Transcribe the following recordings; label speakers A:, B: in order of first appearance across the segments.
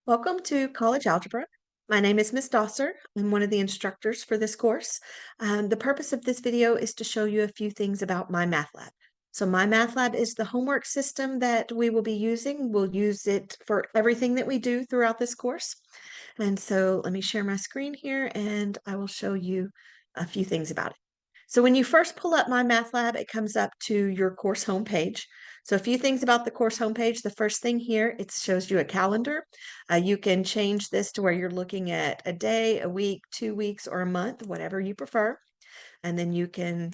A: Welcome to College Algebra. My name is Miss Dosser. I'm one of the instructors for this course. The purpose of this video is to show you a few things about MyMathLab. So MyMathLab is the homework system that we will be using. We'll use it for everything that we do throughout this course. And so let me share my screen here and I will show you a few things about it. So when you first pull up MyMathLab, it comes up to your course homepage. So a few things about the course homepage. The first thing here, it shows you a calendar. You can change this to where you're looking at a day, a week, 2 weeks, or a month, whatever you prefer. And then you can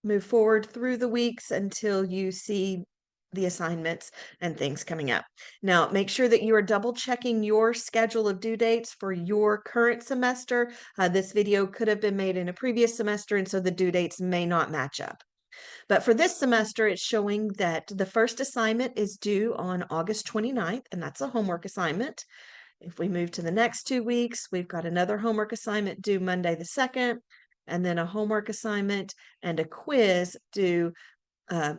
A: move forward through the weeks until you see the assignments and things coming up. Now, make sure that you are double checking your schedule of due dates for your current semester. This video could have been made in a previous semester, and so the due dates may not match up. But for this semester, it's showing that the first assignment is due on August 29th, and that's a homework assignment. If we move to the next 2 weeks, we've got another homework assignment due Monday the 2nd, and then a homework assignment and a quiz due uh,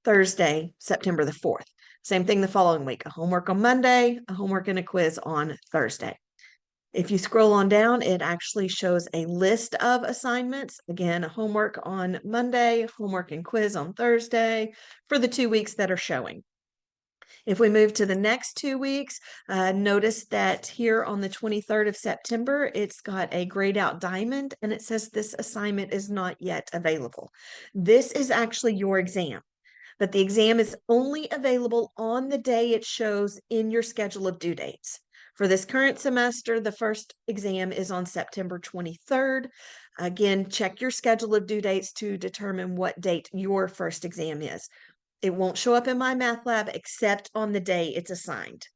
A: Thursday, September the 4th. Same thing the following week, a homework on Monday, a homework and a quiz on Thursday. If you scroll on down, it actually shows a list of assignments. Again, homework on Monday, homework and quiz on Thursday for the 2 weeks that are showing. If we move to the next 2 weeks, notice that here on the 23rd of September, it's got a grayed out diamond and it says this assignment is not yet available. This is actually your exam, but the exam is only available on the day it shows in your schedule of due dates. For this current semester, the first exam is on September 23rd. Again, check your schedule of due dates to determine what date your first exam is. It won't show up in MyMathLab except on the day it's assigned.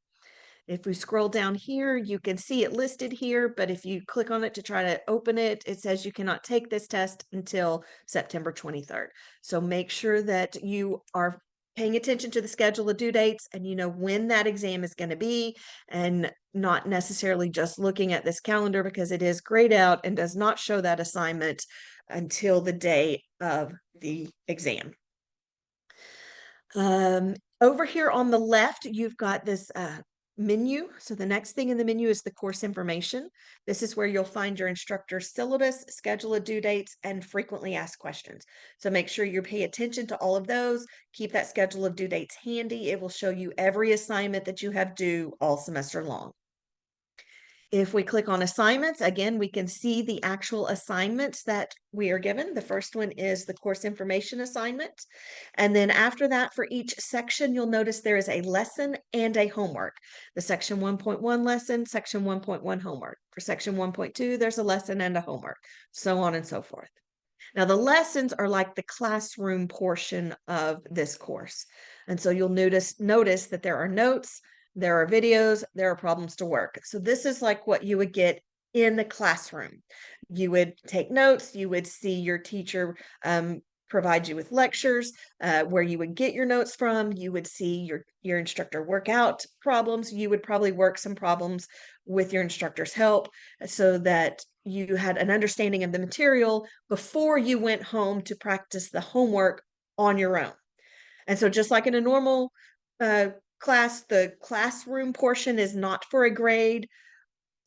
A: If we scroll down here, you can see it listed here, but if you click on it to try to open it, it says you cannot take this test until September 23rd. So make sure that you are paying attention to the schedule of due dates and you know when that exam is going to be, and not necessarily just looking at this calendar because it is grayed out and does not show that assignment until the day of the exam. Over here on the left, you've got this menu. So the next thing in the menu is the course information. This is where you'll find your instructor's syllabus, schedule of due dates, and frequently asked questions. So make sure you pay attention to all of those. Keep that schedule of due dates handy. It will show you every assignment that you have due all semester long. If we click on assignments, again, we can see the actual assignments that we are given. The first one is the course information assignment. And then after that, for each section, you'll notice there is a lesson and a homework. The section 1.1 lesson, section 1.1 homework. For section 1.2, there's a lesson and a homework, so on and so forth. Now, the lessons are like the classroom portion of this course. And so you'll notice that there are notes, there are videos, there are problems to work. So this is like what you would get in the classroom. You would take notes, you would see your teacher provide you with lectures where you would get your notes from. You would see your instructor work out problems. You would probably work some problems with your instructor's help so that you had an understanding of the material before you went home to practice the homework on your own. And so just like in a normal class, the classroom portion is not for a grade,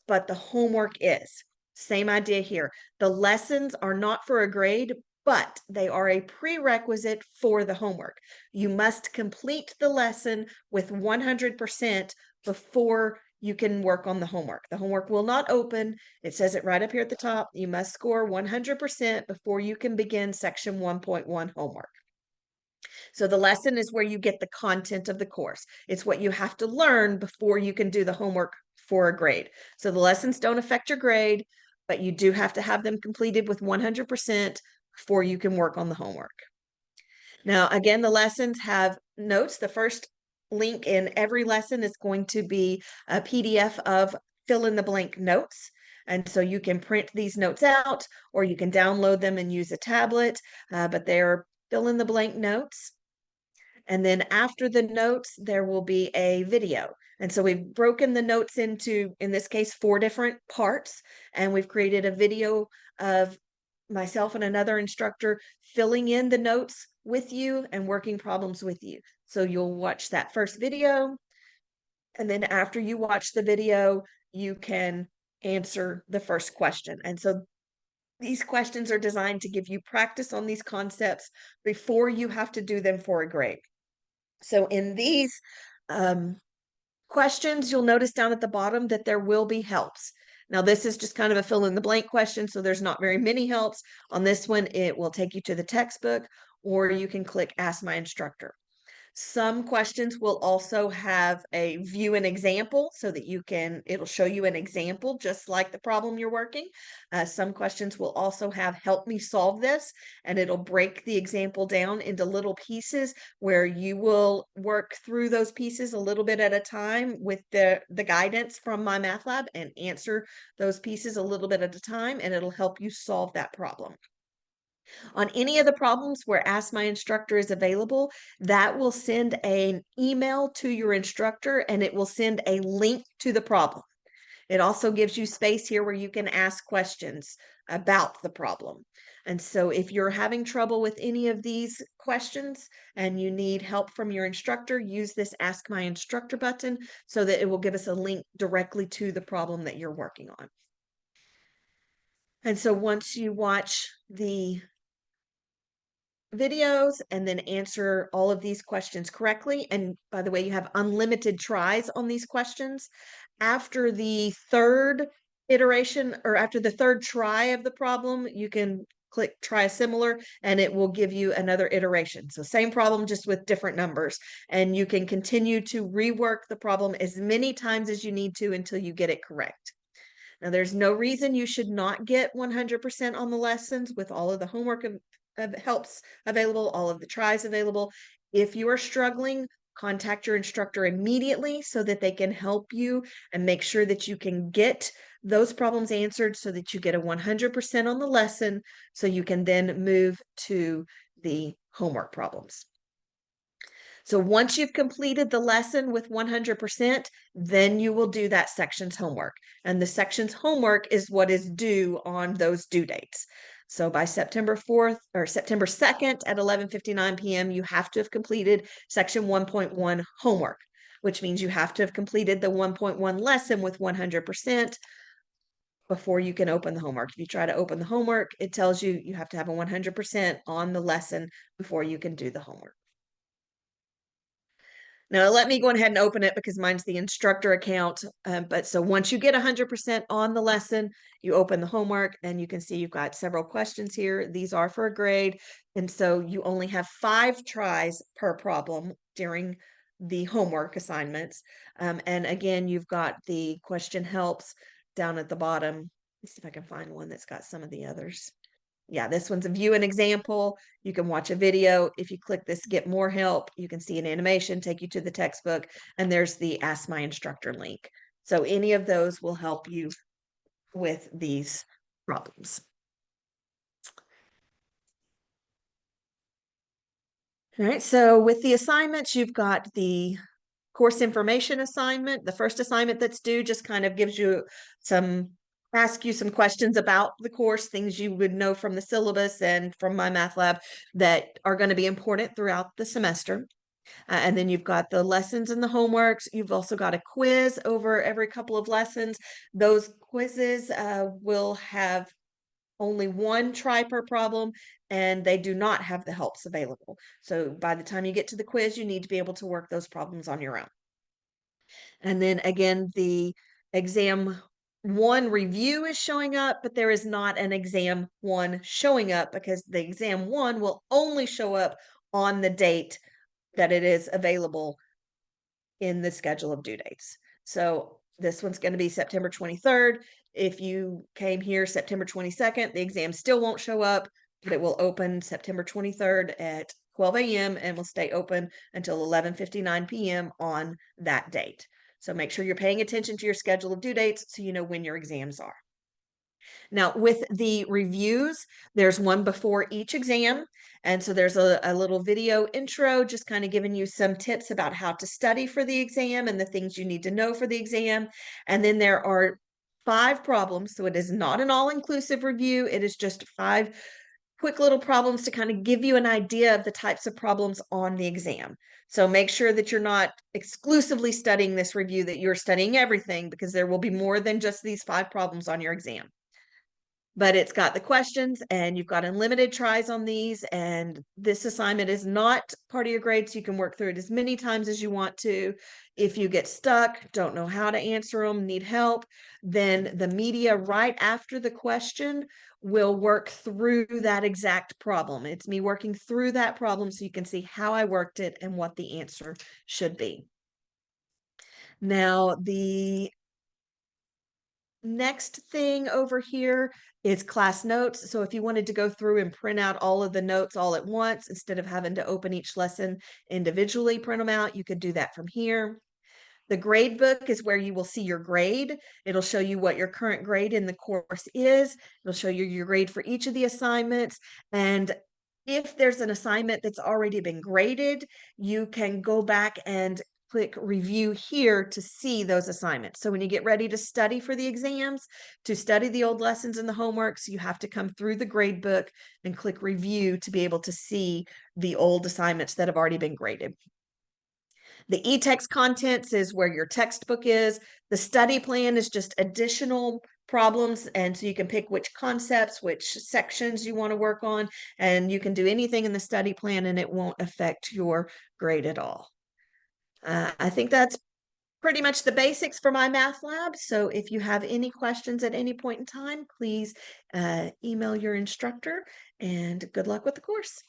A: but the homework is. Same idea here. The lessons are not for a grade, but they are a prerequisite for the homework. You must complete the lesson with 100% before you can work on the homework. The homework will not open. It says it right up here at the top. You must score 100% before you can begin section 1.1 homework. So the lesson is where you get the content of the course. It's what you have to learn before you can do the homework for a grade. So the lessons don't affect your grade, but you do have to have them completed with 100% before you can work on the homework. Now, again, the lessons have notes. The first link in every lesson is going to be a PDF of fill in the blank notes. And so you can print these notes out or you can download them and use a tablet, but they're fill in the blank notes. And then after the notes, there will be a video. And so we've broken the notes into, in this case, 4 different parts. And we've created a video of myself and another instructor filling in the notes with you and working problems with you. So you'll watch that first video. And then after you watch the video, you can answer the first question. And so these questions are designed to give you practice on these concepts before you have to do them for a grade. So in these questions, you'll notice down at the bottom that there will be helps. Now, this is just kind of a fill in the blank question, so there's not very many helps. On this one, it will take you to the textbook, or you can click Ask My Instructor. Some questions will also have a view an example so that it'll show you an example just like the problem you're working. Some questions will also have help me solve this, and it'll break the example down into little pieces where you will work through those pieces a little bit at a time with the guidance from MyMathLab and answer those pieces a little bit at a time, and it'll help you solve that problem. On any of the problems where Ask My Instructor is available, that will send an email to your instructor and it will send a link to the problem. It also gives you space here where you can ask questions about the problem. And so if you're having trouble with any of these questions and you need help from your instructor, use this Ask My Instructor button so that it will give us a link directly to the problem that you're working on. And so once you watch the videos and then answer all of these questions correctly. And by the way, you have unlimited tries on these questions. After the third iteration or after the third try of the problem, you can click try a similar and it will give you another iteration. So same problem, just with different numbers. And you can continue to rework the problem as many times as you need to until you get it correct. Now, there's no reason you should not get 100% on the lessons with all of the homework of helps available, all of the tries available. If you are struggling, contact your instructor immediately so that they can help you and make sure that you can get those problems answered so that you get a 100% on the lesson so you can then move to the homework problems. So once you've completed the lesson with 100%, then you will do that section's homework. And the section's homework is what is due on those due dates. So by September 4th or September 2nd at 11:59 p.m., you have to have completed section 1.1 homework, which means you have to have completed the 1.1 lesson with 100% before you can open the homework. If you try to open the homework, it tells you you have to have a 100% on the lesson before you can do the homework. Now, let me go ahead and open it because mine's the instructor account. But so once you get 100% on the lesson, you open the homework and you can see you've got several questions here. These are for a grade. And so you only have 5 tries per problem during the homework assignments. And again, you've got the question helps down at the bottom. Let's see if I can find one that's got some of the others. Yeah, this one's a view an example. You can watch a video. If you click this get more help, you can see an animation, take you to the textbook, and there's the Ask My Instructor link. So any of those will help you with these problems. All right, so with the assignments, you've got the course information assignment. The first assignment that's due just kind of gives you ask you some questions about the course, things you would know from the syllabus and from MyMathLab that are going to be important throughout the semester. And then you've got the lessons and the homeworks. You've also got a quiz over every couple of lessons. Those quizzes will have only 1 try per problem, and they do not have the helps available. So by the time you get to the quiz, you need to be able to work those problems on your own. And then again, the exam 1 review is showing up, but there is not an exam 1 showing up because the exam 1 will only show up on the date that it is available in the schedule of due dates. So this one's going to be September 23rd. If you came here September 22nd, the exam still won't show up, but it will open September 23rd at 12 a.m. and will stay open until 11:59 p.m. on that date. So make sure you're paying attention to your schedule of due dates so you know when your exams are. Now, with the reviews, there's one before each exam. And so there's a little video intro, just kind of giving you some tips about how to study for the exam and the things you need to know for the exam. And then there are 5 problems. So it is not an all-inclusive review. It is just 5 quick little problems to kind of give you an idea of the types of problems on the exam. So make sure that you're not exclusively studying this review, that you're studying everything, because there will be more than just these 5 problems on your exam. But it's got the questions and you've got unlimited tries on these, and this assignment is not part of your grade, so you can work through it as many times as you want to. If you get stuck, don't know how to answer them, need help, then the media right after the question will work through that exact problem. It's me working through that problem so you can see how I worked it and what the answer should be. Now, the next thing over here is class notes. So if you wanted to go through and print out all of the notes all at once, instead of having to open each lesson individually, print them out, you could do that from here. The grade book is where you will see your grade. It'll show you what your current grade in the course is. It'll show you your grade for each of the assignments. And if there's an assignment that's already been graded, you can go back and click review here to see those assignments. So when you get ready to study for the exams, to study the old lessons and the homeworks, you have to come through the grade book and click review to be able to see the old assignments that have already been graded. The e-text contents is where your textbook is. The study plan is just additional problems, and so you can pick which concepts, which sections you want to work on, and you can do anything in the study plan and it won't affect your grade at all. I think that's pretty much the basics for my math lab. So if you have any questions at any point in time, please email your instructor, and good luck with the course.